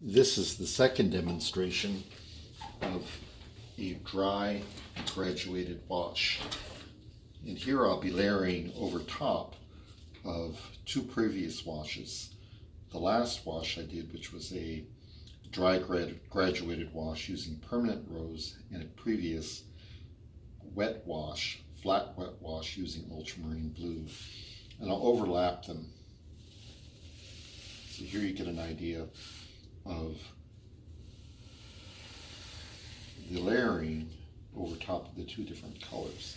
This is the second demonstration of a dry graduated wash. And here I'll be layering over top of two previous washes. The last wash I did, which was a dry graduated wash using permanent rose, and a previous wet wash, flat wet wash using ultramarine blue. And I'll overlap them. So here you get an idea of the layering over top of the two different colors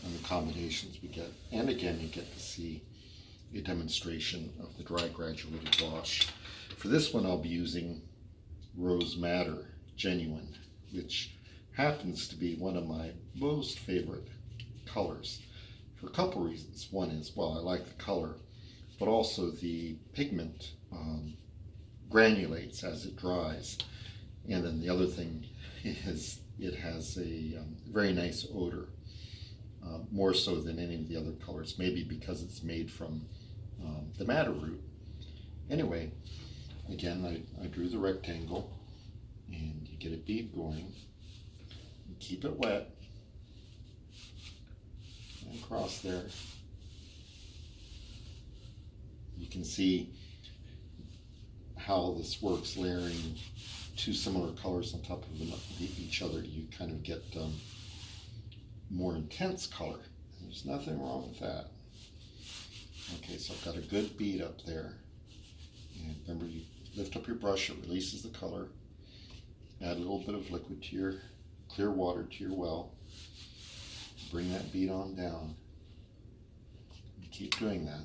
and the combinations we get. And again, you get to see a demonstration of the dry graduated wash. For this one, I'll be using Rose Madder Genuine, which happens to be one of my most favorite colors for a couple reasons. One is, well, I like the color, but also the pigment granulates as it dries. And then the other thing is it has a very nice odor, more so than any of the other colors, maybe because it's made from the madder root. Anyway, again, I drew the rectangle, and you get a bead going. You keep it wet and across there. You can see how this works, layering two similar colors on top of each other. You kind of get more intense color. There's nothing wrong with that. Okay, so I've got a good bead up there. And remember, you lift up your brush, it releases the color. Add a little bit of liquid to your clear water to your well. Bring that bead on down. And keep doing that.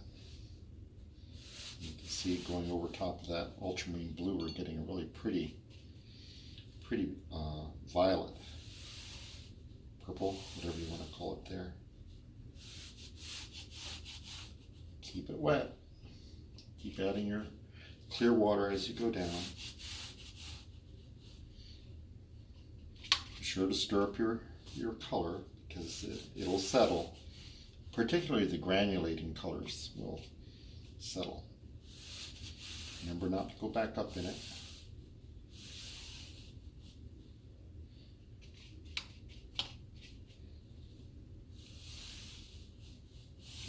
You can see going over top of that ultramarine blue, we're getting a really pretty violet, purple, whatever you want to call it there. Keep it wet. Keep adding your clear water as you go down. Be sure to stir up your color, because it'll settle. Particularly the granulating colors will settle. Remember not to go back up in it.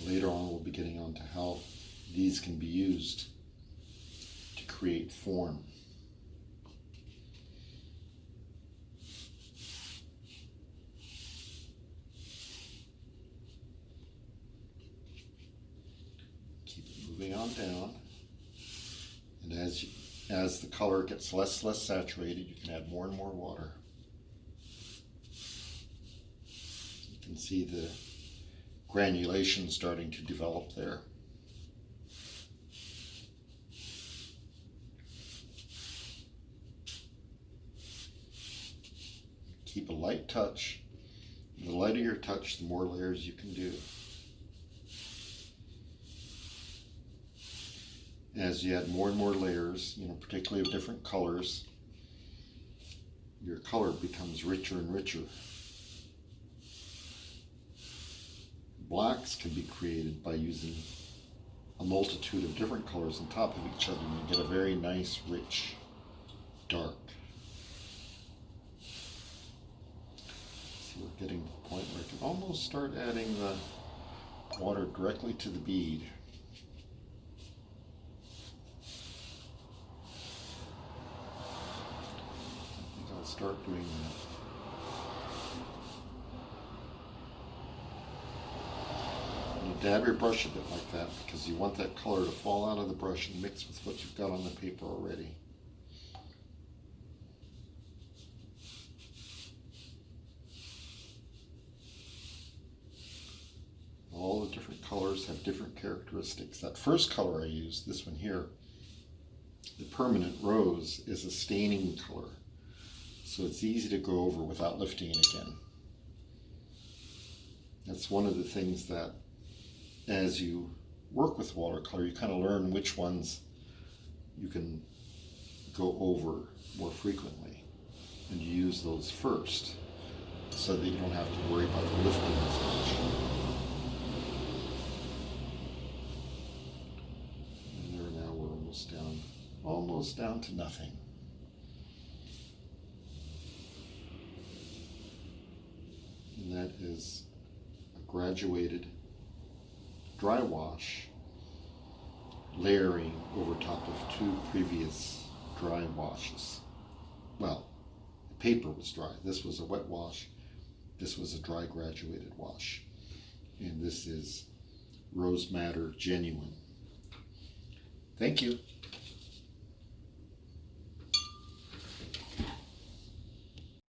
Later on, we'll be getting on to how these can be used to create form. Keep it moving on down. And as the color gets less saturated, you can add more and more water. You can see the granulation starting to develop there. Keep a light touch. The lighter your touch, the more layers you can do. As you add more and more layers, particularly of different colors, your color becomes richer and richer. Blacks can be created by using a multitude of different colors on top of each other, and you get a very nice, rich, dark. See, we're getting to the point where I can almost start adding the water directly to the bead. Start doing that. You dab your brush a bit like that, because you want that color to fall out of the brush and mix with what you've got on the paper already. All the different colors have different characteristics. That first color I used, this one here, the permanent rose, is a staining color. So it's easy to go over without lifting it again. That's one of the things that, as you work with watercolor, you kind of learn which ones you can go over more frequently. And you use those first, so that you don't have to worry about the lifting as much. And there, now we're almost down to nothing. and that is a graduated dry wash layering over top of two previous dry washes. Well, the paper was dry. This was a wet wash. This was a dry graduated wash. And this is Rose Madder Genuine. Thank you.